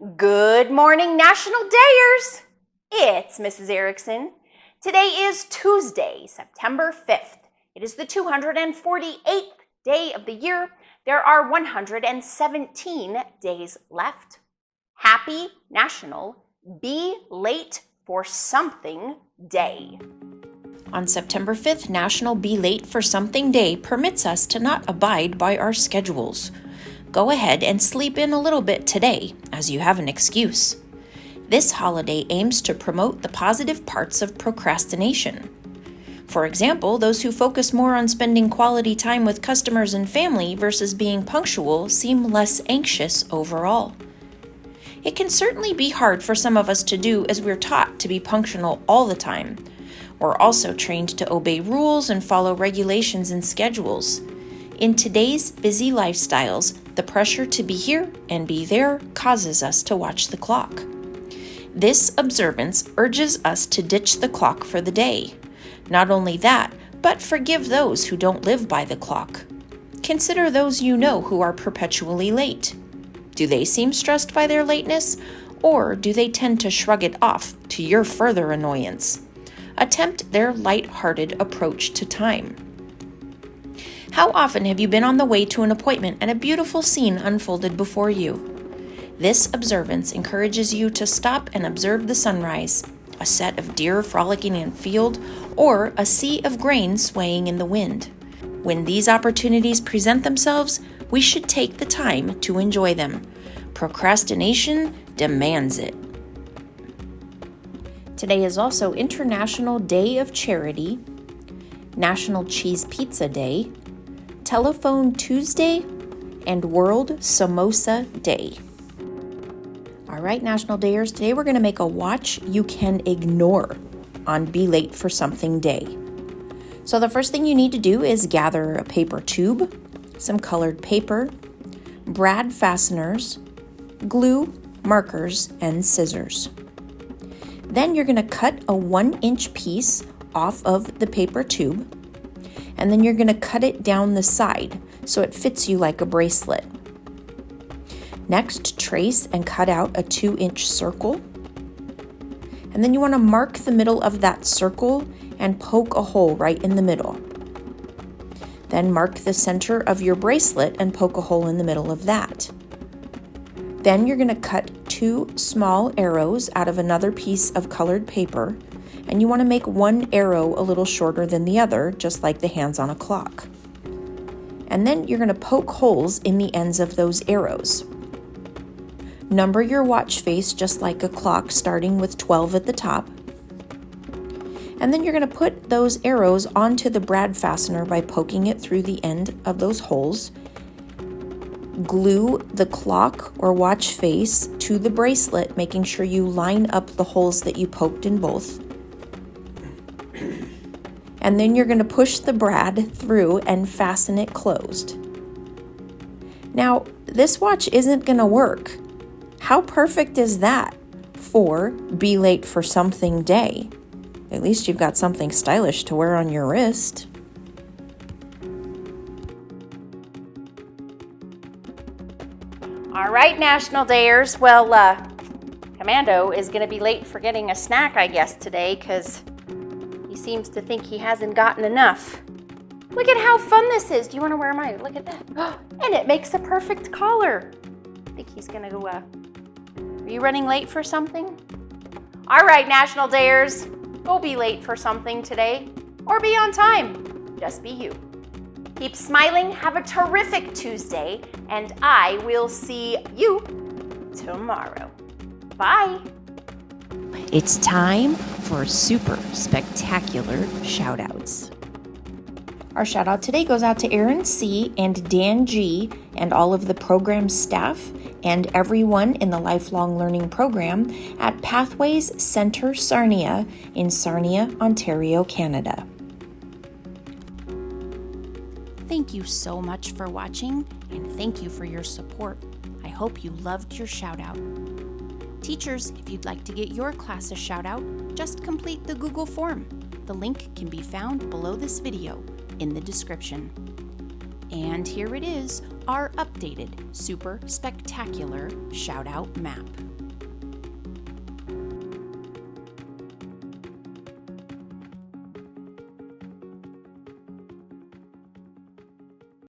Good morning, National Dayers! It's Mrs. Erickson. Today is Tuesday, September 5th. It is the 248th day of the year. There are 117 days left. Happy National Be Late for Something Day. On September 5th, National Be Late for Something Day permits us to not abide by our schedules. Go ahead and sleep in a little bit today, as you have an excuse. This holiday aims to promote the positive parts of procrastination. For example, those who focus more on spending quality time with customers and family versus being punctual seem less anxious overall. It can certainly be hard for some of us to do as we're taught to be punctual all the time. We're also trained to obey rules and follow regulations and schedules. In today's busy lifestyles, the pressure to be here and be there causes us to watch the clock. This observance urges us to ditch the clock for the day. Not only that, but forgive those who don't live by the clock. Consider those you know who are perpetually late. Do they seem stressed by their lateness, or do they tend to shrug it off to your further annoyance? Attempt their light-hearted approach to time. How often have you been on the way to an appointment and a beautiful scene unfolded before you? This observance encourages you to stop and observe the sunrise, a set of deer frolicking in a field, or a sea of grain swaying in the wind. When these opportunities present themselves, we should take the time to enjoy them. Procrastination demands it. Today is also International Day of Charity, National Cheese Pizza Day, Telephone Tuesday, and World Samosa Day. All right, National Dayers, today we're going to make a watch you can ignore on Be Late for Something Day. So the first thing you need to do is gather a paper tube, some colored paper, brad fasteners, glue, markers, and scissors. Then you're going to cut a 1-inch piece off of the paper tube, and then you're going to cut it down the side so it fits you like a bracelet. Next, trace and cut out a 2-inch circle. And then you want to mark the middle of that circle and poke a hole right in the middle. Then mark the center of your bracelet and poke a hole in the middle of that. Then you're going to cut 2 small arrows out of another piece of colored paper, and you want to make one arrow a little shorter than the other, just like the hands on a clock. And then you're going to poke holes in the ends of those arrows. Number your watch face just like a clock, starting with 12 at the top. And then you're going to put those arrows onto the brad fastener by poking it through the end of those holes. Glue the clock or watch face to the bracelet, making sure you line up the holes that you poked in both. And then you're going to push the brad through and fasten it closed. Now, this watch isn't going to work. How perfect is that for Be Late for Something Day? At least you've got something stylish to wear on your wrist. All right, National Dayers. Well, Commando is going to be late for getting a snack, I guess, today, because he seems to think he hasn't gotten enough. Look at how fun this is. Do you want to wear mine? Look at that. And it makes a perfect collar. I think he's going to go, are you running late for something? All right, National Dayers, go be late for something today, or be on time. Just be you. Keep smiling, have a terrific Tuesday, and I will see you tomorrow. Bye. It's time for super spectacular shoutouts. Our shout out today goes out to Aaron C. and Dan G. and all of the program staff and everyone in the Lifelong Learning Program at Pathways Center Sarnia in Sarnia, Ontario, Canada. Thank you so much for watching, and thank you for your support. I hope you loved your shout out. Teachers, if you'd like to get your class a shout out, just complete the Google form. The link can be found below this video in the description. And here it is, our updated super spectacular shout out map.